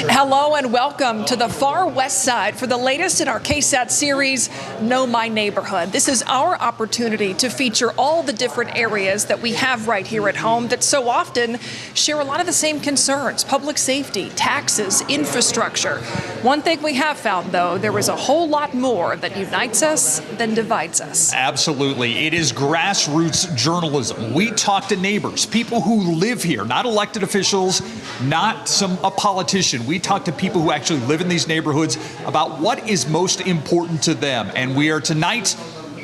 Hello and welcome to the far west side for the latest in our KSAT series, Know My Neighborhood. This is our opportunity to feature all the different areas that we have right here at home that so often share a lot of the same concerns: public safety, taxes, infrastructure. One thing we have found, though, there is a whole lot more that unites us than divides us. Absolutely. It is grassroots journalism. We talk to neighbors, people who live here, not elected officials, not a politician. We talk to people who actually live in these neighborhoods about what is most important to them. And we are tonight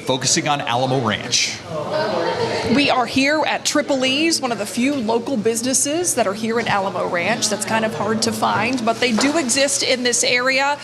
focusing on Alamo Ranch. We are here at Triple E's, one of the few local businesses that are here at Alamo Ranch. That's kind of hard to find, but they do exist in this area.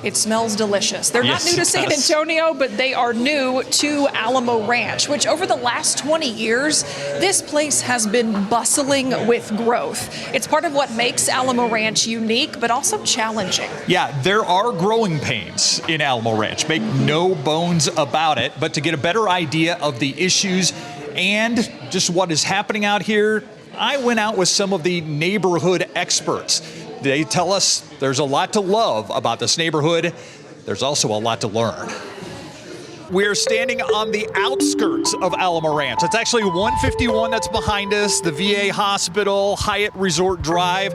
It smells delicious. They're not new to San Antonio, but they are new to Alamo Ranch, which over the last 20 years, this place has been bustling with growth. It's part of what makes Alamo Ranch unique, but also challenging. Yeah, there are growing pains in Alamo Ranch. Make no bones about it. But to get a better idea of the issues and just what is happening out here, I went out with some of the neighborhood experts. They tell us there's a lot to love about this neighborhood. There's also a lot to learn. We're standing on the outskirts of Alamo Ranch. It's actually 151 that's behind us, the VA Hospital, Hyatt Resort Drive.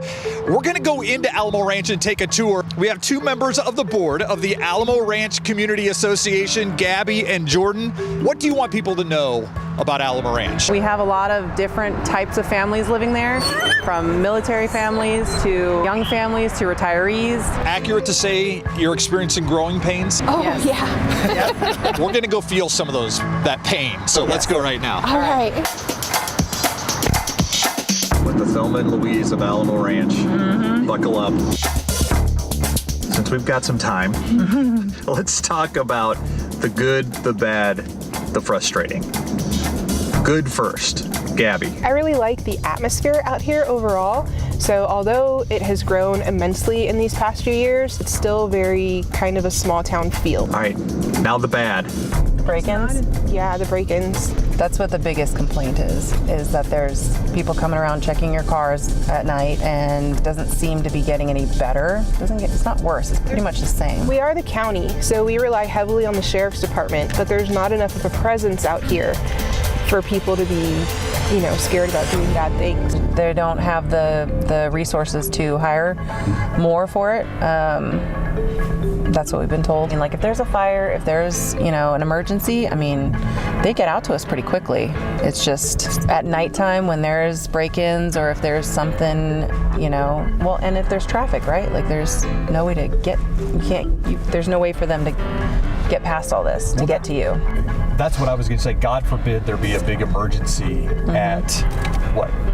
We're going to go into Alamo Ranch and take a tour. We have two members of the board of the Alamo Ranch Community Association, Gabby and Jordan. What do you want people to know about Alamo Ranch? We have a lot of different types of families living there, from military families to young families to retirees. Accurate to say you're experiencing growing pains? Oh, Yes. yeah. We're going to go feel some of that pain. So let's go right now. All right. With the Thelma and Louise of Alamo Ranch. Buckle up. Since we've got some time, let's talk about the good, the bad, the frustrating. Good first. Gabby. I really like the atmosphere out here overall. So although it has grown immensely in these past few years, it's still very kind of a small town feel. All right, now the bad. Break-ins? Yeah, the break-ins. That's what the biggest complaint is that there's people coming around checking your cars at night, and doesn't seem to be getting any better. It's not worse, it's pretty much the same. We are the county, so we rely heavily on the sheriff's department, but there's not enough of a presence out here for people to be, scared about doing bad things. They don't have the resources to hire more for it. That's what we've been told. And like, if there's a fire, if there's, an emergency, they get out to us pretty quickly. It's just at nighttime when there's break-ins, or if there's something, and if there's traffic, right? Like, there's no way to there's no way for them to get past all this to get to you. That's what I was going to say. God forbid there be a big emergency at,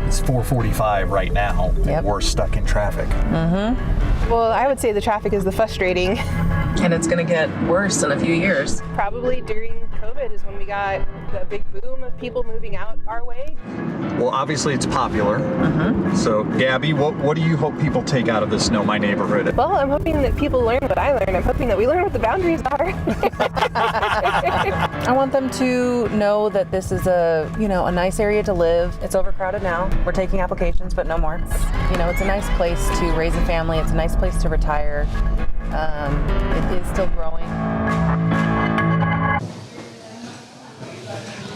it's 4:45 right now. Yep. And we're stuck in traffic. Well, I would say the traffic is the frustrating. And it's going to get worse in a few years. Probably during COVID is when we got the big boom of people moving out our way. Well, obviously it's popular. So, Gabby, what do you hope people take out of this Know My Neighborhood? Well, I'm hoping that people learn what I learned. I'm hoping that we learn what the boundaries are. I want them to know that this is a nice area to live. It's overcrowded now. We're taking applications, but no more. It's a nice place to raise a family. It's a nice place to retire. It is still growing.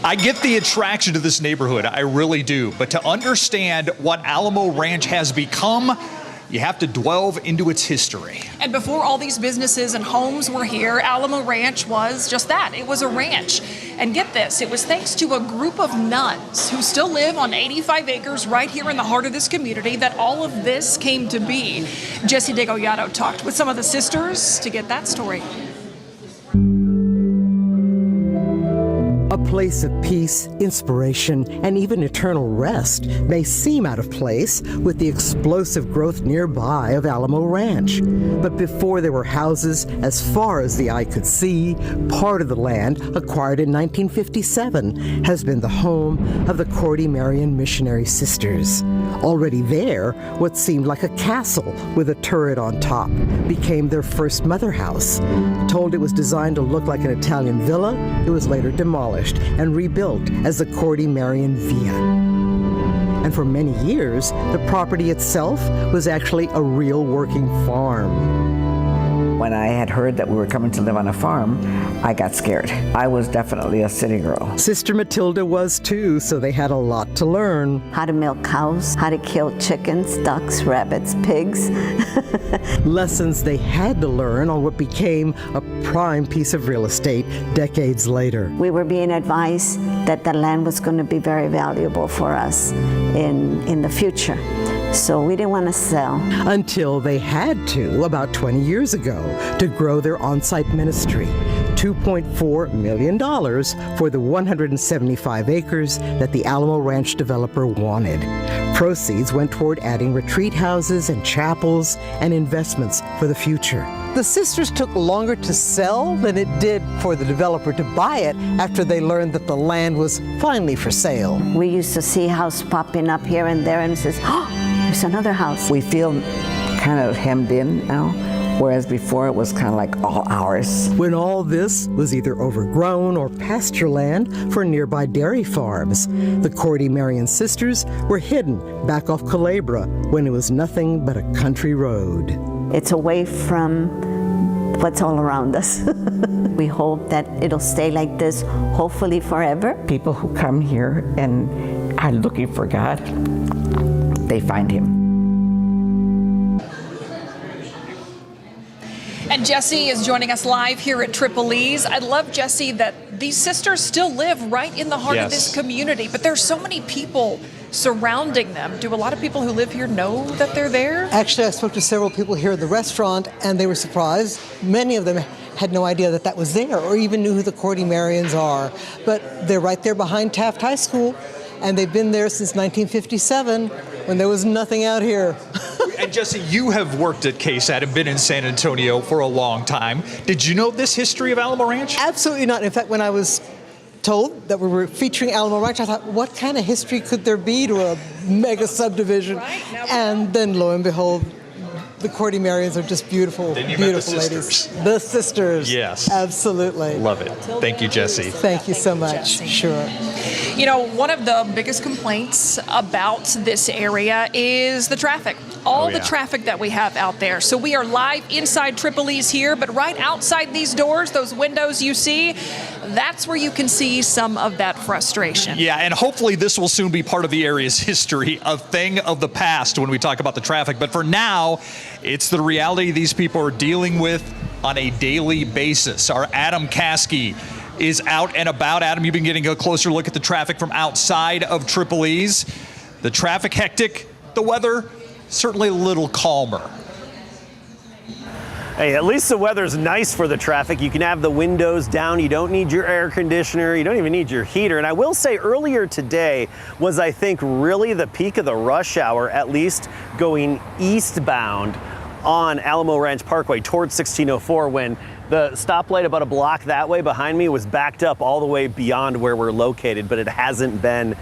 I get the attraction to this neighborhood, I really do. But to understand what Alamo Ranch has become, you have to delve into its history. And before all these businesses and homes were here, Alamo Ranch was just that. It was a ranch. And get this, it was thanks to a group of nuns who still live on 85 acres right here in the heart of this community that all of this came to be. Jesse DeGollado talked with some of the sisters to get that story. A place of peace, inspiration, and even eternal rest may seem out of place with the explosive growth nearby of Alamo Ranch. But before there were houses as far as the eye could see, part of the land, acquired in 1957, has been the home of the Cordy Marian Missionary Sisters. Already there, what seemed like a castle with a turret on top became their first mother house. Told it was designed to look like an Italian villa, it was later demolished and rebuilt as the Cordy Marian Villa. and for many years, the property itself was actually a real working farm. When I had heard that we were coming to live on a farm, I got scared. I was definitely a city girl. Sister Matilda was too, so they had a lot to learn. How to milk cows, how to kill chickens, ducks, rabbits, pigs. Lessons they had to learn on what became a prime piece of real estate decades later. We were being advised that the land was going to be very valuable for us in the future. So we didn't want to sell. Until they had to, about 20 years ago, to grow their on-site ministry. $2.4 million for the 175 acres that the Alamo Ranch developer wanted. Proceeds went toward adding retreat houses and chapels and investments for the future. The sisters took longer to sell than it did for the developer to buy it after they learned that the land was finally for sale. We used to see houses popping up here and there, and it says, oh, there's another house. We feel kind of hemmed in now, whereas before it was kind of like all ours. When all this was either overgrown or pasture land for nearby dairy farms, the Cordy Marion sisters were hidden back off Culebra when it was nothing but a country road. It's away from what's all around us. We hope that it'll stay like this, hopefully forever. People who come here and are looking for God, they find Him. And Jesse is joining us live here at Triple E's. I love, Jesse, that these sisters still live right in the heart of this community, but there's so many people surrounding them. Do a lot of people who live here know that they're there? Actually, I spoke to several people here at the restaurant, and they were surprised. Many of them had no idea that that was there or even knew who the Cordy Marions are. But they're right there behind Taft High School, and they've been there since 1957 when there was nothing out here. And Jesse, you have worked at KSAT and been in San Antonio for a long time. Did you know this history of Alamo Ranch? Absolutely not. In fact, when I was told that we were featuring Alamo Ranch, I thought, what kind of history could there be to a mega subdivision? Right, and then lo and behold, the Cordy Marions are just beautiful, Then you beautiful met the ladies. sisters. The sisters. Yes. Absolutely. Love it. Thank you, Jesse. Thank you so much. Jesse. Sure. You know, one of the biggest complaints about this area is the traffic. All the traffic that we have out there. So we are live inside Triple E's here, but right outside these doors, those windows you see, that's where you can see some of that frustration. Yeah, and hopefully this will soon be part of the area's history, a thing of the past when we talk about the traffic. But for now, it's the reality these people are dealing with on a daily basis. Our Adam Caskey is out and about. Adam, you've been getting a closer look at the traffic from outside of Triple E's. The traffic hectic, the weather certainly a little calmer. Hey, at least the weather's nice for the traffic. You can have the windows down. You don't need your air conditioner. You don't even need your heater. And I will say earlier today was, I think, really the peak of the rush hour, at least going eastbound on Alamo Ranch Parkway towards 1604, when the stoplight about a block that way behind me was backed up all the way beyond where we're located, but it hasn't been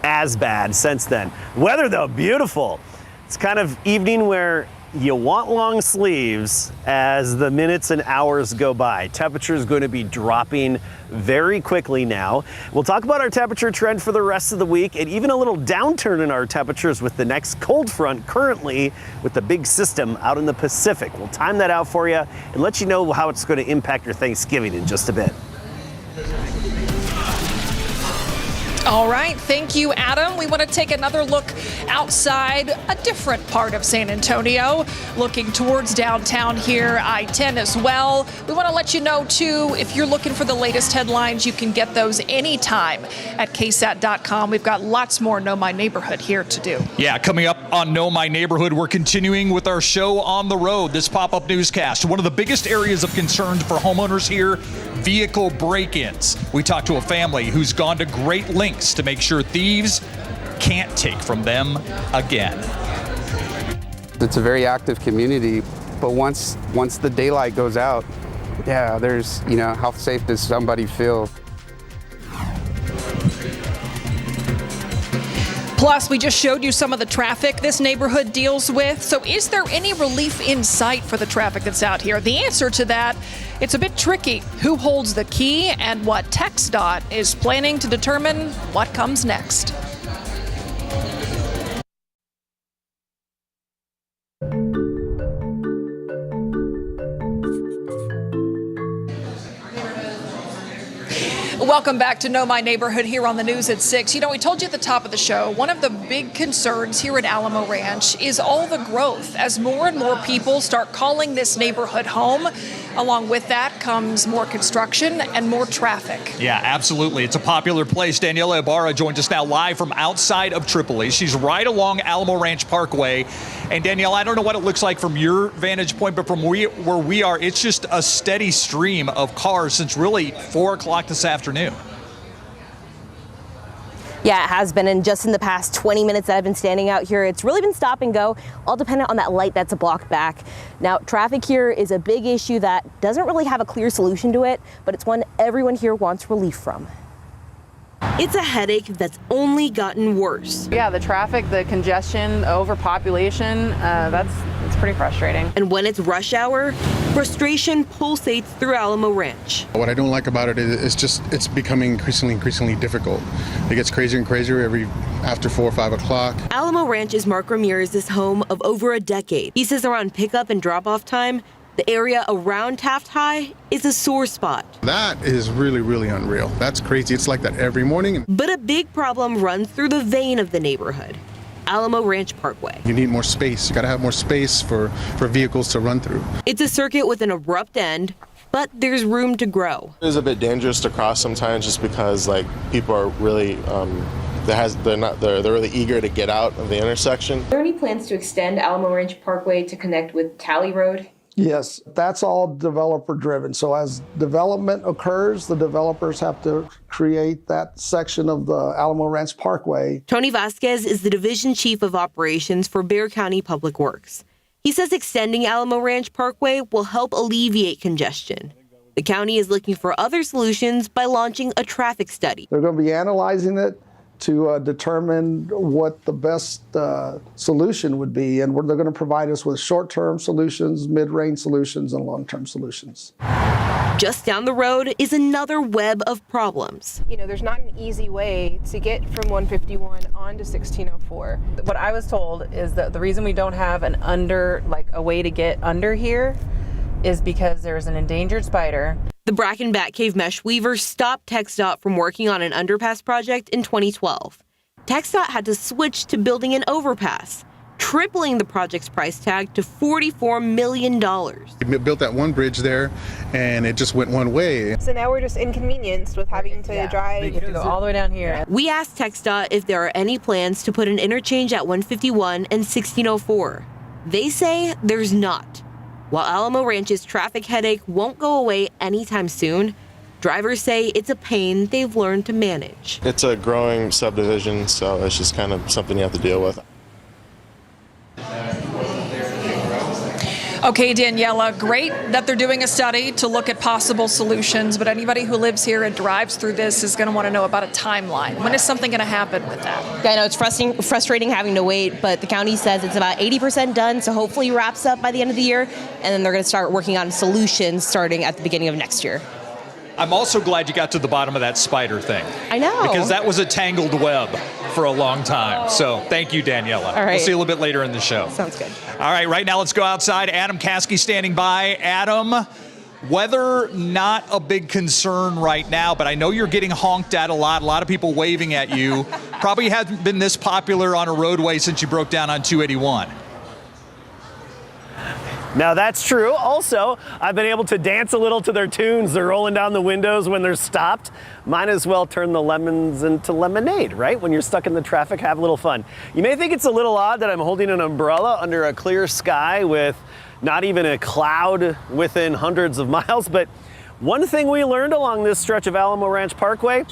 as bad since then. Weather, though, beautiful. It's kind of evening where you want long sleeves as the minutes and hours go by. Temperature is going to be dropping very quickly now. We'll talk about our temperature trend for the rest of the week, and even a little downturn in our temperatures with the next cold front currently with the big system out in the Pacific. We'll time that out for you and let you know how it's going to impact your Thanksgiving in just a bit. All right, thank you, Adam. We want to take another look outside a different part of San Antonio, looking towards downtown here, I-10 as well. We want to let you know, too, if you're looking for the latest headlines, you can get those anytime at KSAT.com. We've got lots more Know My Neighborhood here to do. Yeah, coming up on Know My Neighborhood, we're continuing with our show on the road, this pop-up newscast. One of the biggest areas of concern for homeowners here, vehicle break-ins. We talked to a family who's gone to great lengths to make sure thieves can't take from them again. It's a very active community, but once the daylight goes out, yeah, there's, how safe does somebody feel? Plus, we just showed you some of the traffic this neighborhood deals with. So is there any relief in sight for the traffic that's out here? The answer to that, it's a bit tricky. Who holds the key and what TxDOT is planning to determine what comes next. Welcome back to Know My Neighborhood here on the news at 6. You know, we told you at the top of the show, one of the big concerns here at Alamo Ranch is all the growth. As more and more people start calling this neighborhood home, along with that comes more construction and more traffic. Yeah, absolutely. It's a popular place. Daniela Ibarra joins us now live from outside of Tripoli. She's right along Alamo Ranch Parkway. And Daniela, I don't know what it looks like from your vantage point, but from where we are, it's just a steady stream of cars since really 4 o'clock this afternoon. Yeah, it has been. And just in the past 20 minutes that I've been standing out here, it's really been stop and go, all dependent on that light that's blocked back. Now, traffic here is a big issue that doesn't really have a clear solution to it, but it's one everyone here wants relief from. It's a headache that's only gotten worse. Yeah, the traffic, the congestion, overpopulation, it's pretty frustrating. And when it's rush hour, frustration pulsates through Alamo Ranch. What I don't like about it is it's becoming increasingly difficult. It gets crazier and crazier after 4 or 5 o'clock. Alamo Ranch is Mark Ramirez's home of over a decade. He says around pickup and drop-off time, the area around Taft High is a sore spot. That is really, really unreal. That's crazy. It's like that every morning. But a big problem runs through the vein of the neighborhood, Alamo Ranch Parkway. You need more space. You got to have more space for vehicles to run through. It's a circuit with an abrupt end, but there's room to grow. It is a bit dangerous to cross sometimes just because people are really they're really eager to get out of the intersection. Are there any plans to extend Alamo Ranch Parkway to connect with Tally Road? Yes, that's all developer driven. So as development occurs, the developers have to create that section of the Alamo Ranch Parkway. Tony Vasquez is the division chief of operations for Bexar County Public Works. He says extending Alamo Ranch Parkway will help alleviate congestion. The county is looking for other solutions by launching a traffic study. They're going to be analyzing it to determine what the best solution would be. And they're going to provide us with short-term solutions, mid-range solutions, and long-term solutions. Just down the road is another web of problems. You know, there's not an easy way to get from 151 onto 1604. What I was told is that the reason we don't have a way to get under here is because there's an endangered spider. The Bracken Batcave Mesh Weaver stopped TxDOT from working on an underpass project in 2012. TxDOT had to switch to building an overpass, tripling the project's price tag to $44 million. We built that one bridge there, and it just went one way. So now we're just inconvenienced with having to drive. You have to go all the way down here. We asked TxDOT if there are any plans to put an interchange at 151 and 1604. They say there's not. While Alamo Ranch's traffic headache won't go away anytime soon, drivers say it's a pain they've learned to manage. It's a growing subdivision, so it's just kind of something you have to deal with. Okay, Daniela, great that they're doing a study to look at possible solutions, but anybody who lives here and drives through this is going to want to know about a timeline. When is something going to happen with that? Yeah, I know it's frustrating having to wait, but the county says it's about 80% done, so hopefully it wraps up by the end of the year, and then they're going to start working on solutions starting at the beginning of next year. I'm also glad you got to the bottom of that spider thing. I know. Because that was a tangled web for a long time. So thank you, Daniela. All right. We'll see you a little bit later in the show. Sounds good. All right, right now let's go outside. Adam Caskey standing by. Adam, weather not a big concern right now, but I know you're getting honked at a lot of people waving at you. Probably hasn't been this popular on a roadway since you broke down on 281. Now that's true. Also, I've been able to dance a little to their tunes. They're rolling down the windows when they're stopped. Might as well turn the lemons into lemonade, right? When you're stuck in the traffic, have a little fun. You may think it's a little odd that I'm holding an umbrella under a clear sky with not even a cloud within hundreds of miles, but one thing we learned along this stretch of Alamo Ranch Parkway,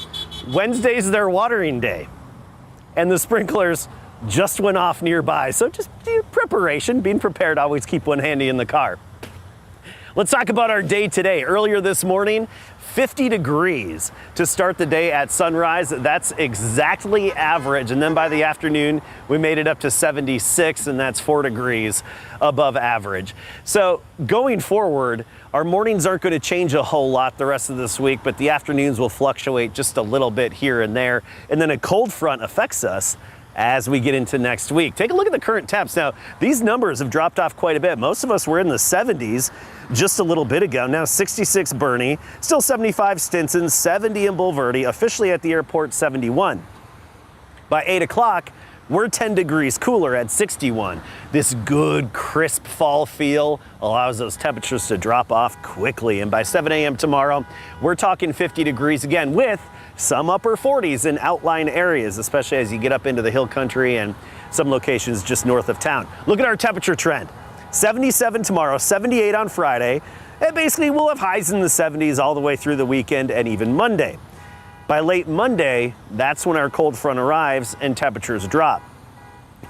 Wednesday's their watering day. And the sprinklers just went off nearby. So just preparation, being prepared, always keep one handy in the car. Let's talk about our day today. Earlier this morning, 50 degrees to start the day at sunrise. That's exactly average. And then by the afternoon, we made it up to 76, and that's 4 degrees above average. So going forward, our mornings aren't going to change a whole lot the rest of this week, but the afternoons will fluctuate just a little bit here and there. And then a cold front affects us as we get into next week. Take a look at the current temps. Now, these numbers have dropped off quite a bit. Most of us were in the 70s just a little bit ago. Now 66 Bernie, still 75 Stinson, 70 in Bulverde, officially at the airport 71. By 8 o'clock, we're 10 degrees cooler at 61. This good, crisp fall feel allows those temperatures to drop off quickly. And by 7 a.m. tomorrow, we're talking 50 degrees again with some upper 40s in outlying areas, especially as you get up into the hill country and some locations just north of town. Look at our temperature trend. 77 tomorrow, 78 on Friday. And basically, we'll have highs in the 70s all the way through the weekend and even Monday. By late Monday, that's when our cold front arrives and temperatures drop.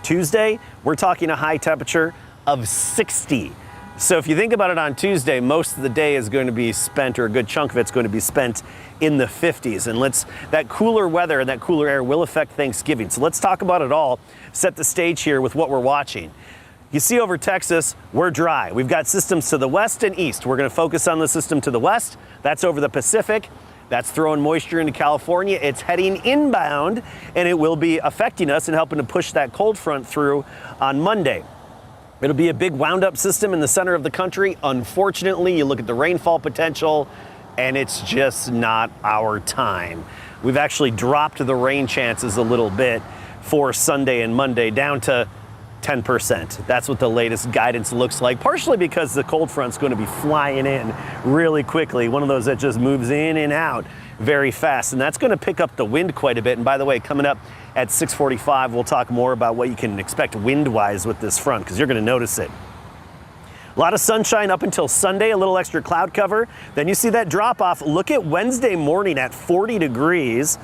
Tuesday, we're talking a high temperature of 60. So if you think about it on Tuesday, most of the day is going to be spent, or a good chunk of it's going to be spent in the 50s. And that cooler weather and that cooler air will affect Thanksgiving. So let's talk about it all, set the stage here with what we're watching. You see over Texas, we're dry. We've got systems to the west and east. We're going to focus on the system to the west. That's over the Pacific. That's throwing moisture into California. It's heading inbound, and it will be affecting us and helping to push that cold front through on Monday. It'll be a big wound-up system in the center of the country. Unfortunately, you look at the rainfall potential, and it's just not our time. We've actually dropped the rain chances a little bit for Sunday and Monday down to 10%. That's what the latest guidance looks like, partially because the cold front's going to be flying in really quickly, one of those that just moves in and out very fast, and that's going to pick up the wind quite a bit. And by the way, coming up at 6:45, we'll talk more about what you can expect wind-wise with this front, because you're going to notice it. A lot of sunshine up until Sunday, a little extra cloud cover. Then you see that drop off. Look at Wednesday morning at 40 degrees.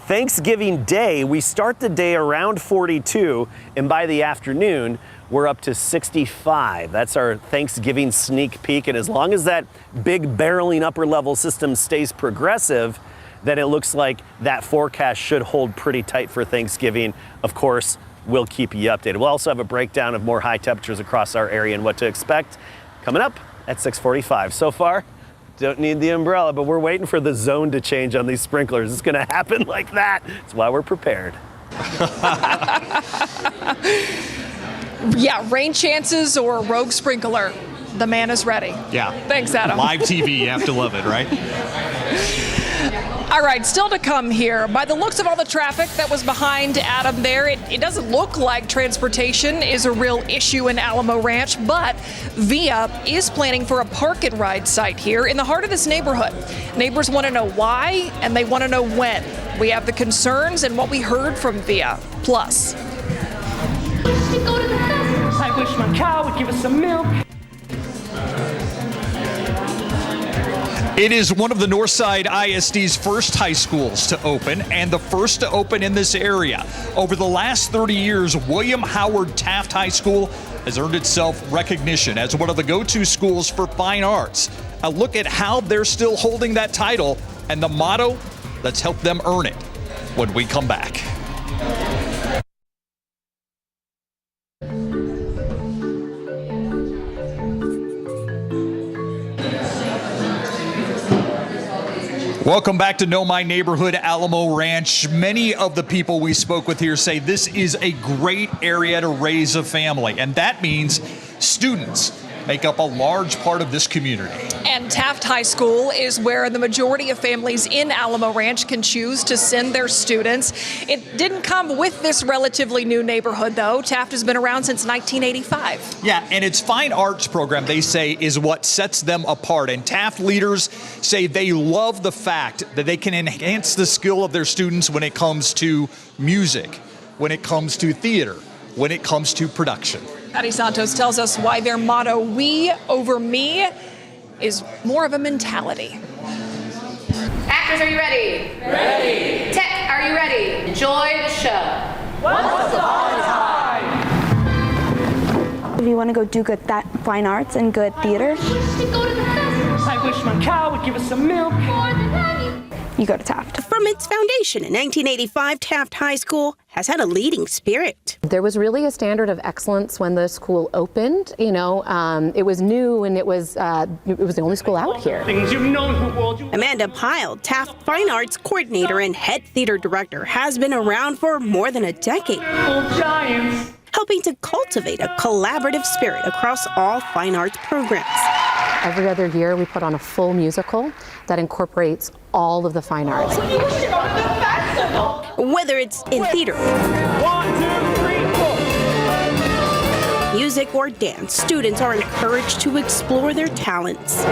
Thanksgiving Day, we start the day around 42, and by the afternoon, we're up to 65. That's our Thanksgiving sneak peek, and as long as that big barreling upper level system stays progressive, then it looks like that forecast should hold pretty tight for Thanksgiving. Of course, we'll keep you updated. We'll also have a breakdown of more high temperatures across our area and what to expect coming up at 6:45. So far, don't need the umbrella, but we're waiting for the zone to change on these sprinklers. It's gonna happen like that. That's why we're prepared. Yeah, rain chances or a rogue sprinkler. The man is ready. Yeah. Thanks, Adam. Live TV, you have to love it, right? All right, still to come here. By the looks of all the traffic that was behind Adam there, it doesn't look like transportation is a real issue in Alamo Ranch, but VIA is planning for a park and ride site here in the heart of this neighborhood. Neighbors want to know why, and they want to know when. We have the concerns and what we heard from VIA. Plus. I wish my cow would give us some milk. It is one of the Northside ISD's first high schools to open and the first to open in this area. Over the last 30 years, William Howard Taft High School has earned itself recognition as one of the go-to schools for fine arts. A look at how they're still holding that title and the motto that's helped them earn it when we come back. Welcome back to Know My Neighborhood, Alamo Ranch. Many of the people we spoke with here say this is a great area to raise a family, and that means students make up a large part of this community. And Taft High School is where the majority of families in Alamo Ranch can choose to send their students. It didn't come with this relatively new neighborhood, though. Taft has been around since 1985. Yeah, and its fine arts program, they say, is what sets them apart. And Taft leaders say they love the fact that they can enhance the skill of their students when it comes to music, when it comes to theater, when it comes to production. Patty Santos tells us why their motto, "We over me," is more of a mentality. Actors, are you ready? Ready. Tech, are you ready? Enjoy the show. Once upon a time. If you want to go do good fine arts and good theater, I wish my cow would give us some milk. you go to Taft. From its foundation in 1985, Taft High School has had a leading spirit. There was really a standard of excellence when the school opened. You know, it was new and it was the only school out here. Amanda Pyle, Taft Fine Arts coordinator and head theater director, has been around for more than a decade, helping to cultivate a collaborative spirit across all fine arts programs. Every other year, we put on a full musical that incorporates all of the fine arts. Whether it's in theater, music, or dance, students are encouraged to explore their talents.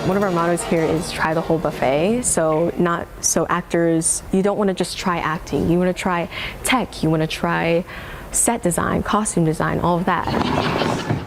One of our mottos here is try the whole buffet. So actors, you don't want to just try acting. You want to try tech. You want to try set design, costume design, all of that.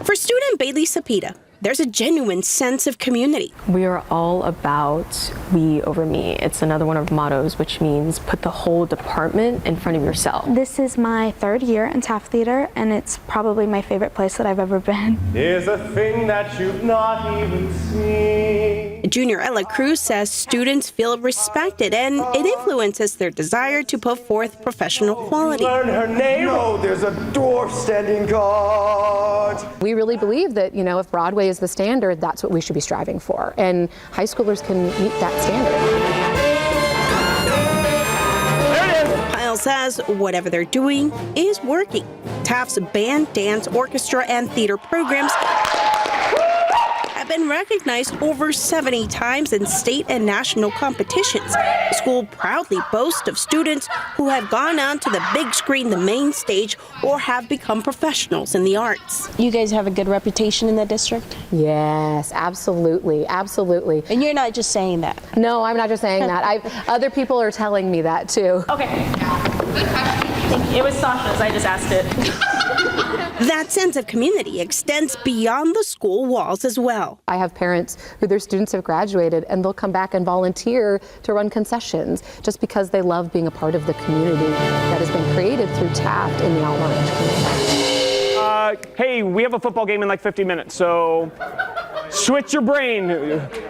For student Bailey Sapita, there's a genuine sense of community. We are all about we over me. It's another one of our mottos, which means put the whole department in front of yourself. This is my 3rd year in Taft Theater, and it's probably my favorite place that I've ever been. Is a thing that you've not even seen. Junior Ella Cruz says students feel respected, and it influences their desire to put forth professional quality. Learn her name. Oh, there's a dwarf standing guard. We really believe that, you know, if Broadway is the standard, that's what we should be striving for. And high schoolers can meet that standard. Pyle says whatever they're doing is working. Taft's band, dance, orchestra, and theater programs have been recognized over 70 times in state and national competitions. The school proudly boasts of students who have gone on to the big screen, the main stage, or have become professionals in the arts. You guys have a good reputation in the district? Yes, absolutely, absolutely. And you're not just saying that? No, I'm not just saying that. Other people are telling me that too. Okay. It was Sasha's, I just asked it. That sense of community extends beyond the school walls as well. I have parents who their students have graduated and they'll come back and volunteer to run concessions just because they love being a part of the community that has been created through Taft in the Alamo Ranch community. Hey, we have a football game in like 50 minutes, so switch your brain.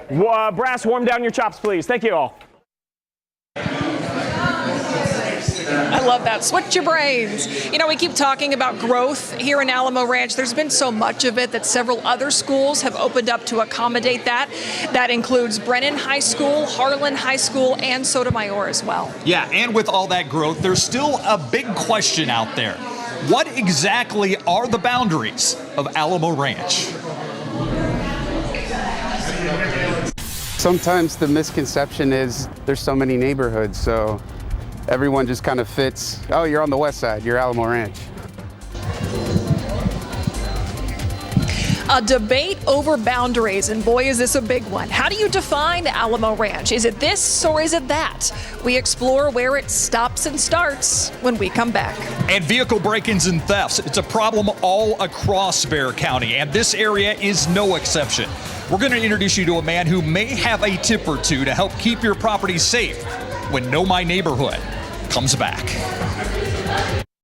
Brass, warm down your chops, please. Thank you all. I love that. Switch your brains. You know, we keep talking about growth here in Alamo Ranch. There's been so much of it that several other schools have opened up to accommodate that. That includes Brennan High School, Harlan High School, and Sotomayor as well. Yeah, and with all that growth, there's still a big question out there. What exactly are the boundaries of Alamo Ranch? Sometimes the misconception is there's so many neighborhoods, so everyone just kind of fits. Oh, you're on the west side, you're Alamo Ranch. A debate over boundaries, and boy, is this a big one. How do you define Alamo Ranch? Is it this or is it that? We explore where it stops and starts when we come back. And vehicle break-ins and thefts. It's a problem all across Bexar County, and this area is no exception. We're going to introduce you to a man who may have a tip or two to help keep your property safe when Know My Neighborhood comes back.